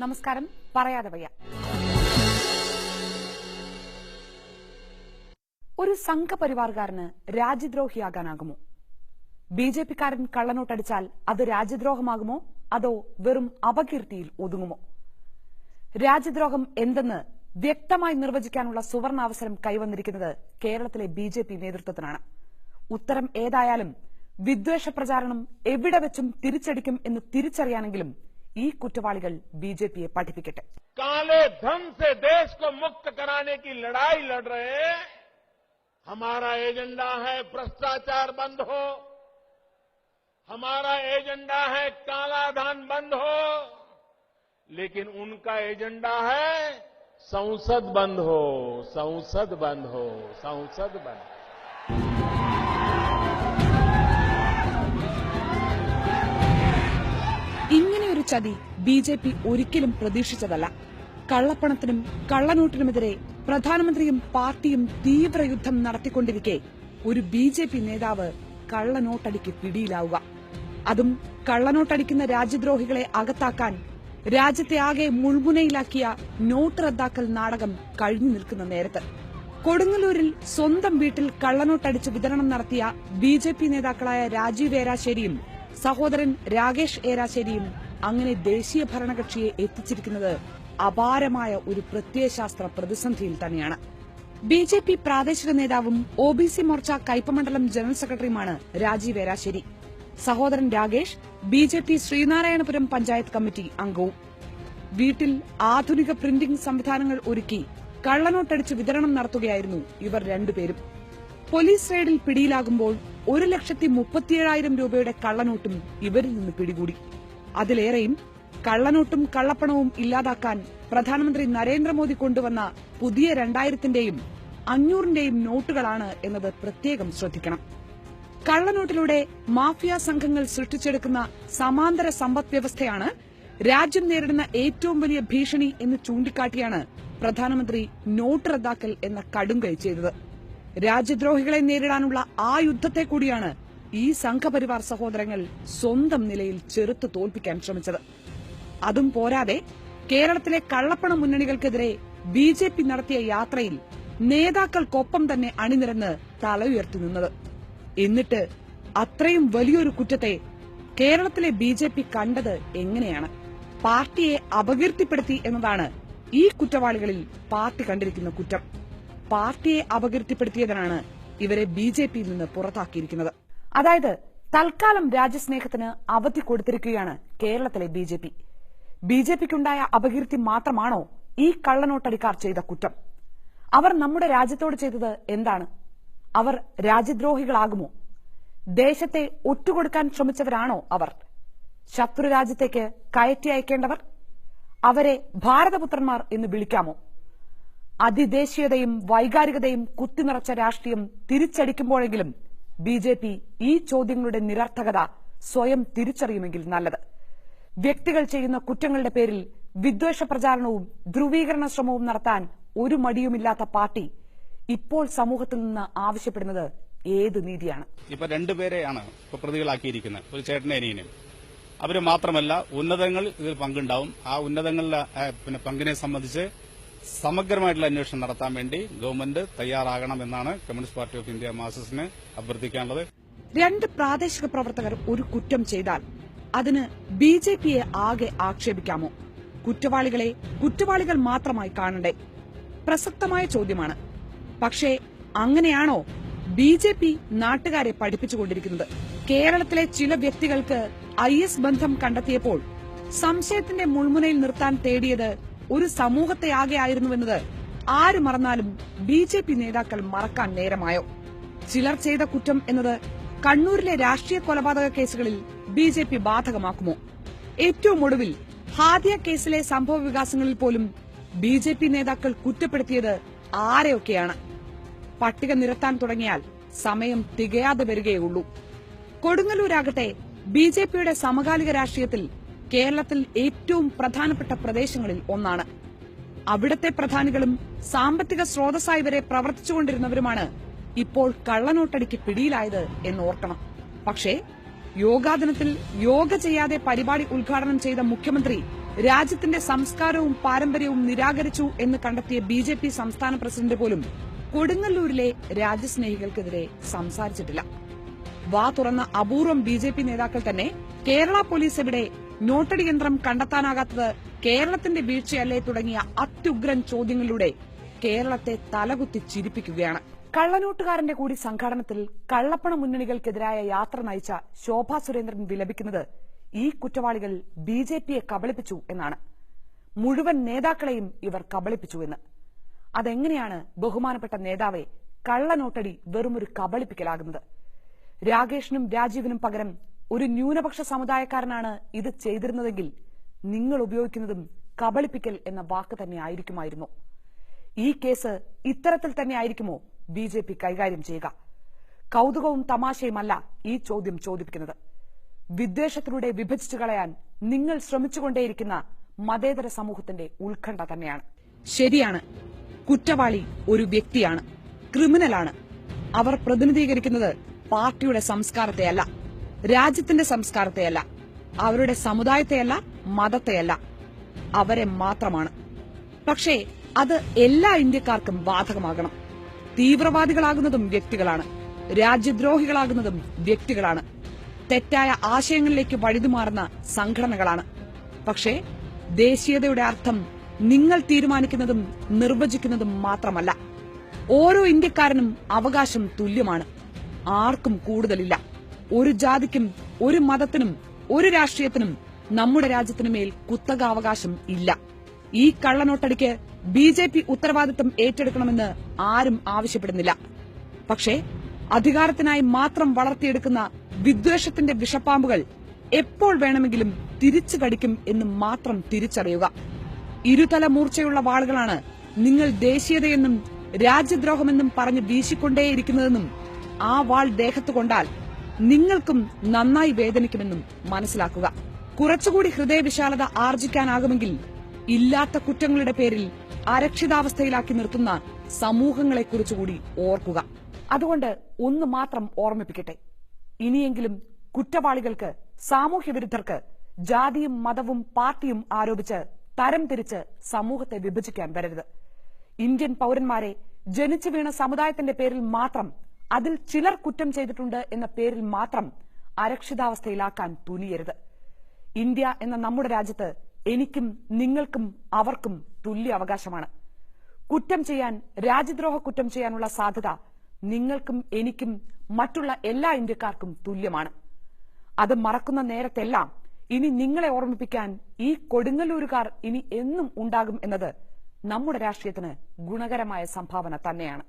നമസ്കാരം. പറയാതെ വയ്യ. ഒരു സംഘപരിവാർകാരന് രാജ്യദ്രോഹിയാകാനാകുമോ? ബിജെപിക്കാരൻ കള്ളനോട്ടടിച്ചാൽ അത് രാജ്യദ്രോഹമാകുമോ, അതോ വെറും അപകീർത്തിയിൽ ഒതുങ്ങുമോ? രാജ്യദ്രോഹം എന്തെന്ന് വ്യക്തമായി നിർവചിക്കാനുള്ള സുവർണാവസരം കൈവന്നിരിക്കുന്നത് കേരളത്തിലെ ബിജെപി നേതൃത്വത്തിനാണ്. ഉത്തരം ഏതായാലും വിദ്വേഷ പ്രചാരണം എവിടെ വെച്ചും തിരിച്ചടിക്കും എന്ന് തിരിച്ചറിയാനെങ്കിലും ഈ കുറ്റവാളികൾ ബിജെപിയെ പഠിപ്പിക്കട്ടെ. काले धन से देश को मुक्त कराने की लड़ाई लड़ रहे हैं. हमारा एजेंडा है भ्रष्टाचार बंद हो, हमारा एजेंडा है काला धन बंद हो, लेकिन उनका एजेंडा है संसद बंद हो, संसद बंद हो, संसद बंद. ഇങ്ങനെയൊരു ചതി ബിജെപി ഒരിക്കലും പ്രതീക്ഷിച്ചതല്ല. കള്ളപ്പണത്തിനും കള്ളനോട്ടിനുമെതിരെ പ്രധാനമന്ത്രിയും പാർട്ടിയും തീവ്രയുദ്ധം നടത്തിക്കൊണ്ടിരിക്കെ ഒരു ബിജെപി നേതാവ് കള്ളനോട്ടടിക്ക് പിടിയിലാവുക, അതും കള്ളനോട്ടടിക്കുന്ന രാജ്യദ്രോഹികളെ അകത്താക്കാൻ രാജ്യത്തെ ആകെ മുൾമുനയിലാക്കിയ നോട്ട് റദ്ദാക്കൽ നാടകം കഴിഞ്ഞു നിൽക്കുന്ന നേരത്ത് കൊടുങ്ങല്ലൂരിൽ സ്വന്തം വീട്ടിൽ കള്ളനോട്ടടിച്ച് വിതരണം നടത്തിയ ബിജെപി നേതാക്കളായ രാജീവ് ഏരാശ്ശേരിയും സഹോദരൻ രാകേഷ് ഏരാശ്ശേരിയും അങ്ങനെ ദേശീയ ഭരണകക്ഷിയെ എത്തിച്ചിരിക്കുന്നത് അപാരമായ ഒരു പ്രത്യയശാസ്ത്ര പ്രതിസന്ധിയിൽ തന്നെയാണ്. ബിജെപി പ്രാദേശിക നേതാവും ഒബിസി മോർച്ച കയ്പമണ്ഡലം ജനറൽ സെക്രട്ടറിയുമാണ് രാജീവ് ഏരാശ്ശേരി. സഹോദരൻ രാകേഷ് ബിജെപി ശ്രീനാരായണപുരം പഞ്ചായത്ത് കമ്മിറ്റി അംഗവും. വീട്ടിൽ ആധുനിക പ്രിന്റിംഗ് സംവിധാനങ്ങൾ ഒരുക്കി കള്ളനോട്ടടിച്ച് വിതരണം നടത്തുകയായിരുന്നു ഇവർ രണ്ടുപേരും. പോലീസ് റെയ്ഡിൽ പിടിയിലാകുമ്പോൾ 1,37,000 രൂപയുടെ കള്ളനോട്ടും ഇവരിൽ നിന്ന് പിടികൂടി. അതിലേറെയും കള്ളനോട്ടും കള്ളപ്പണവും ഇല്ലാതാക്കാൻ പ്രധാനമന്ത്രി നരേന്ദ്രമോദി കൊണ്ടുവന്ന പുതിയ 2000-ന്റെയും 500-ന്റെയും നോട്ടുകളാണ് എന്നത് പ്രത്യേകം ശ്രദ്ധിക്കണം. കള്ളനോട്ടിലൂടെ മാഫിയ സംഘങ്ങൾ സൃഷ്ടിച്ചെടുക്കുന്ന സമാന്തര സമ്പദ് വ്യവസ്ഥയാണ് രാജ്യം നേരിടുന്ന ഏറ്റവും വലിയ ഭീഷണി എന്ന് ചൂണ്ടിക്കാട്ടിയാണ് പ്രധാനമന്ത്രി നോട്ട് റദ്ദാക്കൽ എന്ന കടുംകൈ ചെയ്തത്. രാജ്യദ്രോഹികളെ നേരിടാനുള്ള ആ യുദ്ധത്തെ കൂടിയാണ് ഈ സംഘപരിവാർ സഹോദരങ്ങൾ സ്വന്തം നിലയിൽ ചെറുത്ത് തോൽപ്പിക്കാൻ ശ്രമിച്ചത്. അതും പോരാതെ കേരളത്തിലെ കള്ളപ്പണ മുന്നണികൾക്കെതിരെ ബിജെപി നടത്തിയ യാത്രയിൽ നേതാക്കൾക്കൊപ്പം തന്നെ അണിനിരന്ന് തല ഉയർത്തി നിന്നത്. എന്നിട്ട് അത്രയും വലിയൊരു കുറ്റത്തെ കേരളത്തിലെ ബിജെപി കണ്ടത് എങ്ങനെയാണ്? പാർട്ടിയെ അപകീർത്തിപ്പെടുത്തി എന്നതാണ് ഈ കുറ്റവാളികളിൽ പാർട്ടി കണ്ടിരിക്കുന്ന കുറ്റം. പാർട്ടിയെ അപകീർത്തിപ്പെടുത്തിയതിനാണ് ഇവരെ ബിജെപിയിൽ നിന്ന് പുറത്താക്കിയിരിക്കുന്നത്. അതായത് തൽക്കാലം രാജ്യസ്നേഹത്തിന് അവധി കൊടുത്തിരിക്കുകയാണ് കേരളത്തിലെ ബിജെപി. ബിജെപിക്കുണ്ടായ അപകീർത്തി മാത്രമാണോ ഈ കള്ളനോട്ടടിക്കാർ ചെയ്ത കുറ്റം? അവർ നമ്മുടെ രാജ്യത്തോട് ചെയ്തത് എന്താണ്? അവർ രാജ്യദ്രോഹികളാകുമോ? ദേശത്തെ ഒറ്റുകൊടുക്കാൻ ശ്രമിച്ചവരാണോ അവർ? ശത്രുരാജ്യത്തേക്ക് കയറ്റി അയക്കേണ്ടവർ? അവരെ ഭാരതപുത്രന്മാർ എന്ന് വിളിക്കാമോ? അതിദേശീയതയും വൈകാരികതയും കുത്തിനിറച്ച രാഷ്ട്രീയം തിരിച്ചടിക്കുമ്പോഴെങ്കിലും ബിജെപി ഈ ചോദ്യങ്ങളുടെ നിരർത്ഥകത സ്വയം തിരിച്ചറിയുമെങ്കിൽ നല്ലത്. വ്യക്തികൾ ചെയ്യുന്ന കുറ്റങ്ങളുടെ പേരിൽ വിദ്വേഷ പ്രചാരണവും ധ്രുവീകരണ ശ്രമവും നടത്താൻ ഒരു മടിയുമില്ലാത്ത പാർട്ടി ഇപ്പോൾ സമൂഹത്തിൽ നിന്ന് ആവശ്യപ്പെടുന്നത് ഏത് നീതിയാണ്? ഇപ്പൊ രണ്ടുപേരെയാണ് ഇപ്പൊ പ്രതികളാക്കിയിരിക്കുന്നത്, ഒരു ചേട്ടനെ അനിയനും. അവര് മാത്രമല്ല, ഉന്നതങ്ങൾ ഇതിൽ പങ്കുണ്ടാവും. ആ ഉന്നതങ്ങളിലെ പങ്കിനെ സംബന്ധിച്ച് സമഗ്രമായിട്ടുള്ള അന്വേഷണം നടത്താൻ വേണ്ടി ഗവൺമെന്റ് തയ്യാറാകണമെന്നാണ് കമ്മ്യൂണിസ്റ്റ് പാർട്ടി ഓഫ് ഇന്ത്യ മാർക്സിസ്റ്റിന് അഭ്യർത്ഥിക്കാനുള്ളത്. രണ്ട് പ്രാദേശിക പ്രവർത്തകർ ഒരു കുറ്റം ചെയ്താൽ അതിന് ബിജെപിയെ ആകെ ആക്ഷേപിക്കാമോ? കുറ്റവാളികളെ കുറ്റവാളികൾ മാത്രമായി കാണണ്ടേ? പ്രസക്തമായ ചോദ്യമാണ്. പക്ഷേ അങ്ങനെയാണോ ബിജെപി നാട്ടുകാരെ പഠിപ്പിച്ചുകൊണ്ടിരിക്കുന്നത്? കേരളത്തിലെ ചില വ്യക്തികൾക്ക് IS ബന്ധം കണ്ടെത്തിയപ്പോൾ സംശയത്തിന്റെ മുൾമുനയിൽ നിർത്താൻ തേടിയത് ഒരു സമൂഹത്തെ ആകെ ആയിരുന്നുവെന്നത് ആര് മറന്നാലും ബിജെപി നേതാക്കൾ മറക്കാൻ നേരമായോ? ചിലർ ചെയ്ത കുറ്റം എന്നത് കണ്ണൂരിലെ രാഷ്ട്രീയ കൊലപാതക കേസുകളിൽ ബിജെപി ബാധകമാക്കുമോ? ഏറ്റവും ഒടുവിൽ ഹാദിയ കേസിലെ സംഭവ വികാസങ്ങളിൽ പോലും ബിജെപി നേതാക്കൾ കുറ്റപ്പെടുത്തിയത് ആരെയൊക്കെയാണ്? പട്ടിക നിരത്താൻ തുടങ്ങിയാൽ സമയം തികയാതെ വരികയുള്ളൂ. കൊടുങ്ങല്ലൂരാകട്ടെ ബിജെപിയുടെ സമകാലിക രാഷ്ട്രീയത്തിൽ കേരളത്തിൽ ഏറ്റവും പ്രധാനപ്പെട്ട പ്രദേശങ്ങളിൽ ഒന്നാണ്. അവിടത്തെ പ്രധാനികളും സാമ്പത്തിക സ്രോതസ്സായി വരെ പ്രവർത്തിച്ചുകൊണ്ടിരുന്നവരുമാണ് ഇപ്പോൾ കള്ളനോട്ടടിക്ക് പിടിയിലായത് എന്നോർക്കണം. പക്ഷേ യോഗാദിനത്തിൽ യോഗ ചെയ്യാതെ പരിപാടി ഉദ്ഘാടനം ചെയ്ത മുഖ്യമന്ത്രി രാജ്യത്തിന്റെ സംസ്കാരവും പാരമ്പര്യവും നിരാകരിച്ചു എന്ന് കണ്ടെത്തിയ ബിജെപി സംസ്ഥാന പ്രസിഡന്റ് പോലും കൊടുങ്ങല്ലൂരിലെ രാജ്യസ്നേഹികൾക്കെതിരെ സംസാരിച്ചിട്ടില്ല. വാ തുറന്ന അപൂർവം ബിജെപി നേതാക്കൾ തന്നെ കേരള പോലീസ് എവിടെ, നോട്ടടി യന്ത്രം കണ്ടെത്താനാകാത്തത് കേരളത്തിന്റെ വീഴ്ചയല്ലേ തുടങ്ങിയ അത്യുഗ്രൻ ചോദ്യങ്ങളിലൂടെ കേരളത്തെ തലകുത്തി ചിരിപ്പിക്കുകയാണ്. കള്ളനോട്ടുകാരന്റെ കൂടി സംഘാടനത്തിൽ കള്ളപ്പണ മുന്നണികൾക്കെതിരായ യാത്ര നയിച്ച ശോഭാ സുരേന്ദ്രൻ വിലപിക്കുന്നത് ഈ കുറ്റവാളികൾ ബിജെപിയെ കബളിപ്പിച്ചു എന്നാണ്. മുഴുവൻ നേതാക്കളെയും ഇവർ കബളിപ്പിച്ചു എന്ന്. അതെങ്ങനെയാണ് ബഹുമാനപ്പെട്ട നേതാവെ കള്ളനോട്ടടി വെറുമൊരു കബളിപ്പിക്കലാകുന്നത്? രാകേഷിനും രാജീവിനും പകരം ഒരു ന്യൂനപക്ഷ സമുദായക്കാരനാണ് ഇത് ചെയ്തിരുന്നതെങ്കിൽ നിങ്ങൾ ഉപയോഗിക്കുന്നതും കബളിപ്പിക്കൽ എന്ന വാക്ക് തന്നെ ആയിരിക്കുമായിരുന്നു. ഈ കേസ് ഇത്തരത്തിൽ തന്നെ ആയിരിക്കുമോ ബിജെപി കൈകാര്യം ചെയ്യുക? കൗതുകവും തമാശയുമല്ല ഈ ചോദ്യം ചോദിപ്പിക്കുന്നത്. വിദ്വേഷത്തിലൂടെ വിഭജിച്ചു കളയാൻ നിങ്ങൾ ശ്രമിച്ചുകൊണ്ടേയിരിക്കുന്ന മതേതര സമൂഹത്തിന്റെ ഉത്കണ്ഠ തന്നെയാണ്. ശരിയാണ്, കുറ്റവാളി ഒരു വ്യക്തിയാണ്, ക്രിമിനലാണ്. അവർ പ്രതിനിധീകരിക്കുന്നത് പാർട്ടിയുടെ സംസ്കാരത്തെയല്ല, രാജ്യത്തിന്റെ സംസ്കാരത്തെയല്ല, അവരുടെ സമുദായത്തെയല്ല, മതത്തെയല്ല, അവരെ മാത്രമാണ്. പക്ഷേ അത് എല്ലാ ഇന്ത്യക്കാർക്കും ബാധകമാകണം. തീവ്രവാദികളാകുന്നതും വ്യക്തികളാണ്, രാജ്യദ്രോഹികളാകുന്നതും വ്യക്തികളാണ്, തെറ്റായ ആശയങ്ങളിലേക്ക് വഴുതുമാറുന്ന സംഘടനകളാണ്. പക്ഷേ ദേശീയതയുടെ അർത്ഥം നിങ്ങൾ തീരുമാനിക്കുന്നതും നിർവചിക്കുന്നതും മാത്രമല്ല. ഓരോ ഇന്ത്യക്കാരനും അവകാശം തുല്യമാണ്, ആർക്കും കൂടുതലില്ല. ഒരു ജാതിക്കും ഒരു മതത്തിനും ഒരു രാഷ്ട്രീയത്തിനും നമ്മുടെ രാജ്യത്തിനുമേൽ കുത്തകാവകാശം ഇല്ല. ഈ കള്ളനോട്ടടിക്ക് ബിജെപി ഉത്തരവാദിത്തം ഏറ്റെടുക്കണമെന്ന് ആരും ആവശ്യപ്പെടുന്നില്ല. പക്ഷേ അധികാരത്തിനായി മാത്രം വളർത്തിയെടുക്കുന്ന വിദ്വേഷത്തിന്റെ വിഷപ്പാമ്പുകൾ എപ്പോൾ വേണമെങ്കിലും തിരിച്ചു കടിക്കും എന്ന് മാത്രം തിരിച്ചറിയുക. ഇരുതല മൂർച്ചയുള്ള വാളുകളാണ് നിങ്ങൾ ദേശീയതയെന്നും രാജ്യദ്രോഹമെന്നും പറഞ്ഞ് വീശിക്കൊണ്ടേയിരിക്കുന്നതെന്നും ആ വാൾ ദേഹത്ത് കൊണ്ടാൽ നിങ്ങൾക്കും നന്നായി വേദനിക്കുമെന്നും മനസ്സിലാക്കുക. കുറച്ചുകൂടി ഹൃദയവിശാലത ആർജിക്കാനാകുമെങ്കിൽ ഇല്ലാത്ത കുറ്റങ്ങളുടെ പേരിൽ അരക്ഷിതാവസ്ഥയിലാക്കി നിർത്തുന്ന സമൂഹങ്ങളെക്കുറിച്ചുകൂടി ഓർക്കുക. അതുകൊണ്ട് ഒന്ന് മാത്രം ഓർമ്മിപ്പിക്കട്ടെ, ഇനിയെങ്കിലും കുറ്റവാളികൾക്ക്, സാമൂഹ്യ വിരുദ്ധർക്ക് ജാതിയും മതവും പാർട്ടിയും ആരോപിച്ച് തരം തിരിച്ച് സമൂഹത്തെ വിഭജിക്കാൻ വരരുത്. ഇന്ത്യൻ പൌരന്മാരെ ജനിച്ചു വീണ സമുദായത്തിന്റെ പേരിൽ മാത്രം, അതിൽ ചിലർ കുറ്റം ചെയ്തിട്ടുണ്ട് എന്ന പേരിൽ മാത്രം അരക്ഷിതാവസ്ഥയിലാക്കാൻ തുനിയരുത്. ഇന്ത്യ എന്ന നമ്മുടെ രാജ്യത്ത് എനിക്കും നിങ്ങൾക്കും അവർക്കും തുല്യ അവകാശമാണ്. കുറ്റം ചെയ്യാൻ, രാജ്യദ്രോഹ കുറ്റം ചെയ്യാനുള്ള സാധ്യത നിങ്ങൾക്കും എനിക്കും മറ്റുള്ള എല്ലാ ഇന്ത്യക്കാർക്കും തുല്യമാണ്. അത് മറക്കുന്ന നേരത്തെല്ലാം ഇനി നിങ്ങളെ ഓർമ്മിപ്പിക്കാൻ ഈ കൊടുങ്ങല്ലൂരുകാർ ഇനി എന്നും ഉണ്ടാകും എന്നത് നമ്മുടെ രാഷ്ട്രീയത്തിന് ഗുണകരമായ സംഭാവന തന്നെയാണ്.